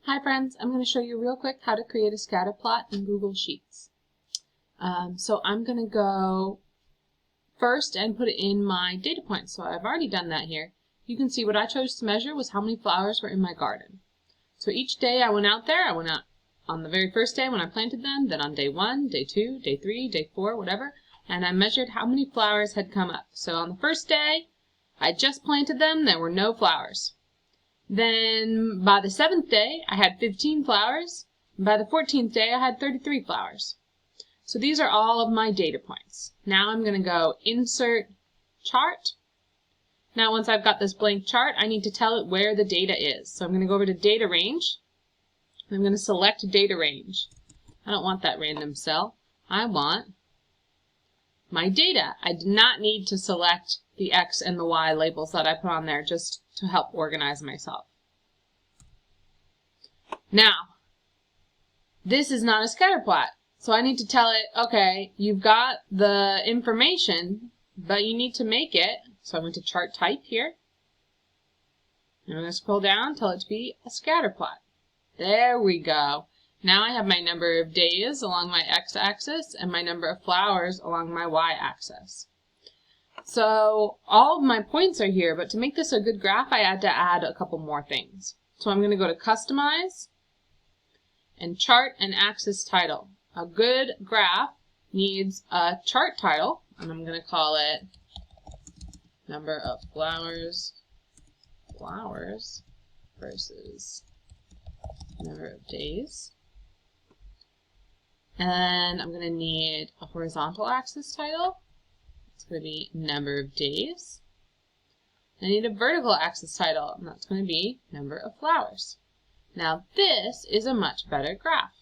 Hi friends, I'm going to show you real quick how to create a scatter plot in Google Sheets. So I'm going to go first and put it in my data points. So I've already done that here. You can see what I chose to measure was how many flowers were in my garden. So each day I went out there, I went out on the very first day when I planted them, then on day 1, day 2, day 3, day 4, whatever, and I measured how many flowers had come up. So on the first day, I just planted them, there were no flowers. Then by the 7th day, I had 15 flowers. And by the 14th day, I had 33 flowers. So these are all of my data points. Now I'm going to go Insert Chart. Now once I've got this blank chart, I need to tell it where the data is. So I'm going to go over to Data Range. And I'm going to select Data Range. I don't want that random cell. I want my data. I do not need to select the X and the Y labels that I put on there just to help organize myself. Now, this is not a scatter plot, so I need to tell it, okay, you've got the information, but you need to make it. So I'm going to chart type here. I'm going to scroll down, tell it to be a scatter plot. There we go. Now I have my number of days along my x-axis and my number of flowers along my y-axis. So all of my points are here, but to make this a good graph, I had to add a couple more things. So I'm going to go to Customize and Chart and Axis Title. A good graph needs a chart title, and I'm going to call it Number of Flowers versus Number of Days. And I'm going to need a horizontal axis title. It's going to be Number of Days. I need a vertical axis title, and that's going to be Number of Flowers. Now this is a much better graph.